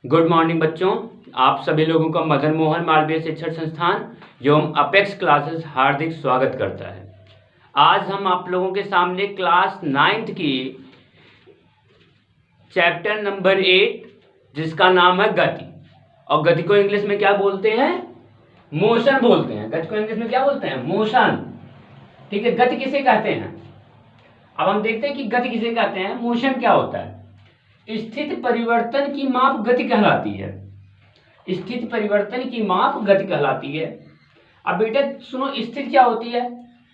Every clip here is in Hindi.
गुड मॉर्निंग बच्चों, आप सभी लोगों का मदन मोहन मालवीय शिक्षण संस्थान एवं अपेक्स क्लासेस हार्दिक स्वागत करता है। आज हम आप लोगों के सामने क्लास 9th की चैप्टर नंबर 8 जिसका नाम है गति, और गति को इंग्लिश में क्या बोलते हैं? मोशन बोलते हैं। गति को इंग्लिश में क्या बोलते हैं? मोशन। ठीक है, गति किसे कहते हैं? अब हम देखते हैं कि गति किसे कहते हैं, मोशन क्या होता है। स्थिति परिवर्तन की माप गति कहलाती है। स्थिति परिवर्तन की माप गति कहलाती है। अब बेटा सुनो, स्थिति क्या होती है?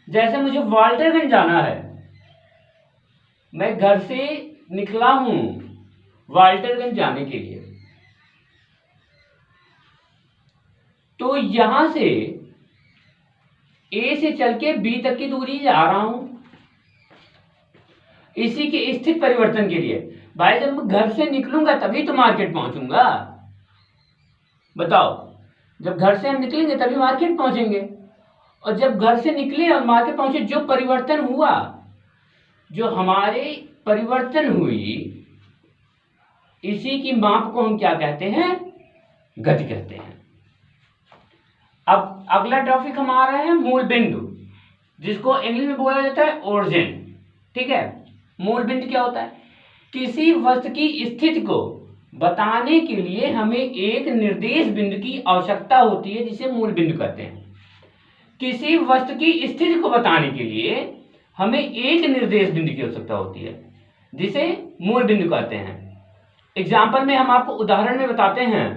जैसे मुझे वाल्टरगंज जाना है, मैं घर से निकला हूं वाल्टरगंज जाने के लिए, तो यहां से ए से चल के बी तक की दूरी जा रहा हूं। इसी के स्थिति परिवर्तन के लिए भाई, जब मैं घर से निकलूंगा तभी तो मार्केट पहुंचूंगा। बताओ, जब घर से हम निकलेंगे तभी मार्केट पहुंचेंगे, और जब घर से निकले और मार्केट पहुंचे, जो परिवर्तन हुआ, जो हमारे परिवर्तन हुई, इसी की माप को हम क्या कहते हैं? गति कहते हैं। अब अगला टॉपिक हमारा है मूल बिंदु, जिसको इंग्लिश में बोला जाता है ओरिजिन। ठीक है, मूल बिंदु क्या होता है? किसी वस्तु की स्थिति को बताने के लिए हमें एक निर्देश बिंदु की आवश्यकता होती है, जिसे मूल बिंदु कहते हैं। किसी वस्तु की स्थिति को बताने के लिए हमें एक निर्देश बिंदु की आवश्यकता होती है, जिसे मूल बिंदु कहते हैं। एग्जाम्पल में हम आपको उदाहरण में बताते हैं।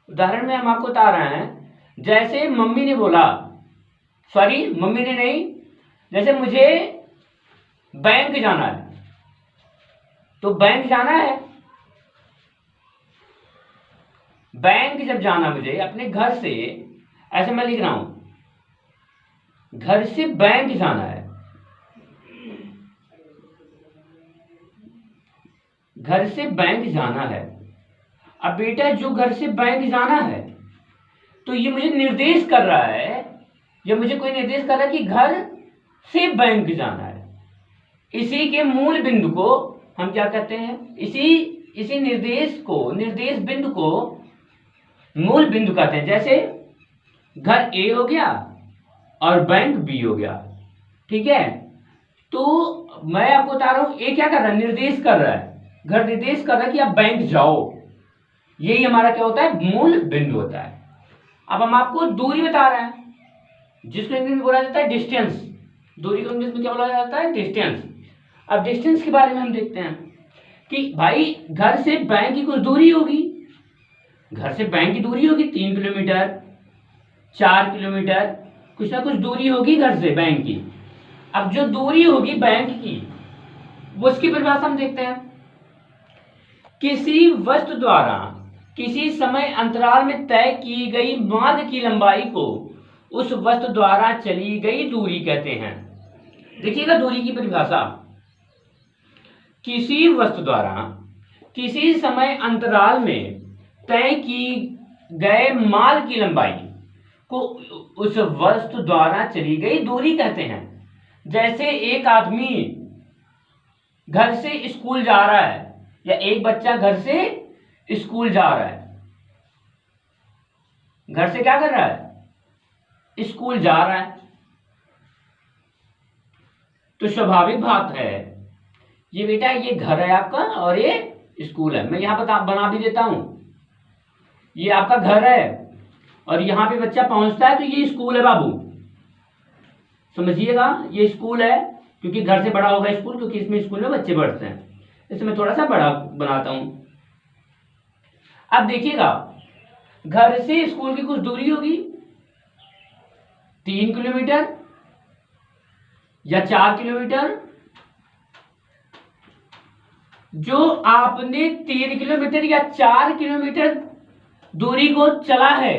उदाहरण में हम आपको बता रहे हैं, जैसे मम्मी ने बोला, सॉरी मम्मी ने नहीं, जैसे मुझे बैंक जाना है, तो बैंक जाना है। बैंक जब जाना मुझे अपने घर से, ऐसे मैं लिख रहा हूं, घर से बैंक जाना है, घर से बैंक जाना है। अब बेटा जो घर से बैंक जाना है, तो ये मुझे निर्देश कर रहा है, या मुझे कोई निर्देश कर रहा है कि घर से बैंक जाना है। इसी के मूल बिंदु को हम क्या कहते हैं? इसी निर्देश बिंदु को मूल बिंदु कहते हैं। जैसे घर ए हो गया और बैंक बी हो गया। ठीक है, तो मैं आपको बता रहा हूं, ए क्या कर रहा है? निर्देश कर रहा है, घर निर्देश कर रहा है कि आप बैंक जाओ। यही हमारा क्या होता है? मूल बिंदु होता है। अब हम आपको दूरी बता रहे हैं, जिसको इंग्लिश में बोला जाता है डिस्टेंस। दूरी को इंग्लिश में क्या बोला जाता है? डिस्टेंस। अब डिस्टेंस के बारे में हम देखते हैं कि भाई घर से बैंक की कुछ दूरी होगी, घर से बैंक की दूरी होगी 3 किलोमीटर, 4 किलोमीटर, कुछ ना कुछ दूरी होगी घर से बैंक की। अब जो दूरी होगी बैंक की, वो उसकी परिभाषा हम देखते हैं। किसी वस्तु द्वारा किसी समय अंतराल में तय की गई मार्ग की लंबाई को उस वस्तु द्वारा चली गई दूरी कहते हैं। देखिएगा दूरी की परिभाषा, किसी वस्तु द्वारा किसी समय अंतराल में तय की गए मार्ग की लंबाई को उस वस्तु द्वारा चली गई दूरी कहते हैं। जैसे एक आदमी घर से स्कूल जा रहा है, या एक बच्चा घर से स्कूल जा रहा है, घर से क्या कर रहा है? स्कूल जा रहा है, तो स्वाभाविक बात है, ये बेटा ये घर है आपका और ये स्कूल है। मैं यहां पर बना भी देता हूं, ये आपका घर है और यहां पे बच्चा पहुंचता है, तो ये स्कूल है बाबू, समझिएगा। ये स्कूल है, क्योंकि घर से बड़ा होगा स्कूल, क्योंकि इसमें स्कूल में बच्चे पढ़ते हैं। इसे मैं थोड़ा सा बड़ा बनाता हूं। अब देखिएगा, घर से स्कूल की कुछ दूरी होगी 3 किलोमीटर या 4 किलोमीटर। जो आपने 3 किलोमीटर या 4 किलोमीटर दूरी को चला है,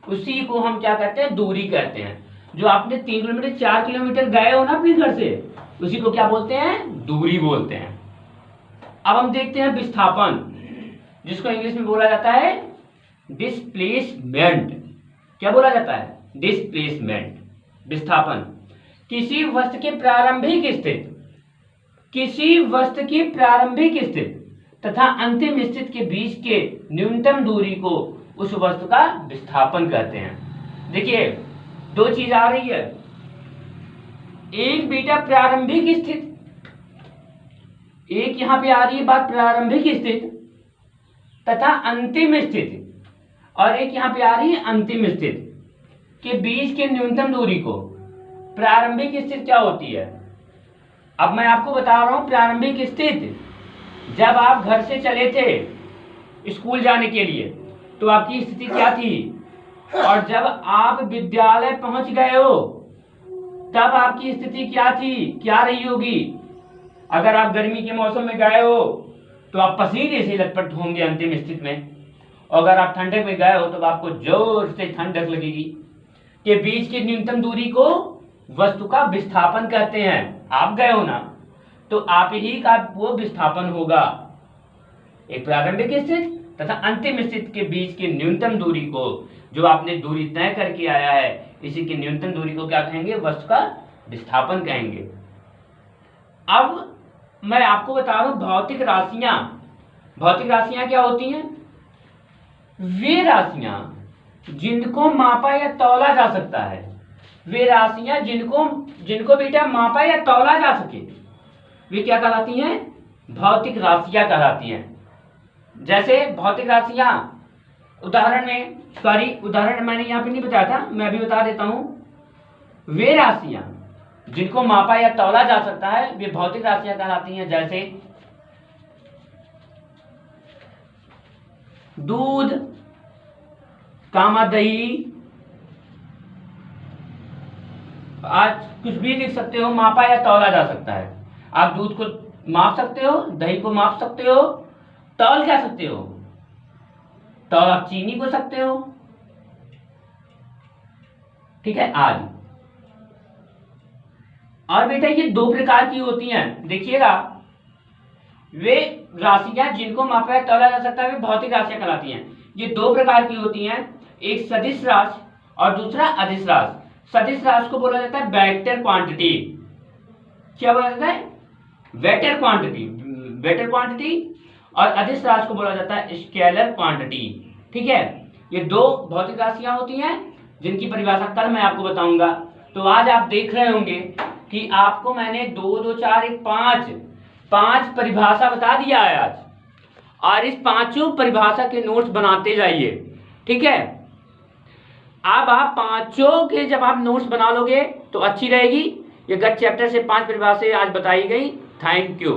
उसी को हम क्या कहते हैं? दूरी कहते हैं। जो आपने 3 किलोमीटर 4 किलोमीटर गए हो ना अपने घर से, उसी को क्या बोलते हैं? दूरी बोलते हैं। अब हम देखते हैं विस्थापन, जिसको इंग्लिश में बोला जाता है डिस्प्लेसमेंट। क्या बोला जाता है? डिस्प्लेसमेंट, विस्थापन। किसी वस्तु के प्रारंभिक स्थिति तथा अंतिम स्थिति के बीच के न्यूनतम दूरी को उस वस्तु का विस्थापन कहते हैं। देखिए दो चीज आ रही है, एक बेटा प्रारंभिक स्थिति, एक यहां पे आ रही है बात प्रारंभिक स्थिति तथा अंतिम स्थिति, और एक यहां पे आ रही है अंतिम स्थिति के बीच के न्यूनतम दूरी को। प्रारंभिक स्थिति क्या होती है, अब मैं आपको बता रहा हूं। प्रारंभिक स्थिति जब आप घर से चले थे स्कूल जाने के लिए तो आपकी स्थिति क्या थी, और जब आप विद्यालय पहुंच गए हो तब आपकी स्थिति क्या थी, क्या रही होगी। अगर आप गर्मी के मौसम में गए हो तो आप पसीने से लटपट होंगे अंतिम स्थिति में, और अगर आप ठंडक में गए हो तो आपको जोर से ठंडक लगेगी। के बीच की न्यूनतम दूरी को वस्तु का विस्थापन कहते हैं। आप गए हो ना, तो आप ही का वो विस्थापन होगा। एक प्रारंभिक स्थिति तथा अंतिम स्थिति के बीच की न्यूनतम दूरी को, जो आपने दूरी तय करके आया है, इसी की न्यूनतम दूरी को क्या कहेंगे, वस्तु का विस्थापन कहेंगे। अब मैं आपको बता रहा हूं भौतिक राशियां। भौतिक राशियां क्या होती हैं, वे राशियां जिनको मापा या तौला जा सकता है। वे राशियां जिनको बेटा मापा या तौला जा सके, वे क्या कहलाती हैं, भौतिक राशियां कहलाती हैं। जैसे भौतिक राशियां उदाहरण मैंने यहां पे नहीं बताया था, मैं भी बता देता हूं। वे राशियां जिनको मापा या तौला जा सकता है वे भौतिक राशियां कहलाती हैं। जैसे दूध, कामा दही, आज कुछ भी लिख सकते हो, मापा या तौला जा सकता है। आप दूध को माप सकते हो, दही को माप सकते हो, तौल क्या सकते हो, तौल आप चीनी को सकते हो, ठीक है आज। और बेटा ये दो प्रकार की होती हैं, देखिएगा। वे राशियां जिनको मापा या तौला जा सकता है वे भौतिक राशियां कहलाती हैं। ये दो प्रकार की होती हैं, एक सदिश राशि और दूसरा अदिश राशि। सदिश राशि को बोला जाता है वेक्टर क्वांटिटी। क्या बोला जाता है, वेक्टर क्वांटिटी। और अदिश राशि को बोला जाता है स्केलर क्वांटिटी। ठीक है, ये दो भौतिक राशियां होती हैं जिनकी परिभाषा कल मैं आपको बताऊंगा। तो आज आप देख रहे होंगे कि आपको मैंने 2 2 4 1 5 परिभाषा बता दिया है आज, और इस पांचों परिभाषा के नोट्स बनाते जाइए। ठीक है, अब आप पांचों के जब आप नोट्स बना लोगे तो अच्छी रहेगी। ये गत चैप्टर से 5 परिभाषाएं आज बताई गई। Thank you.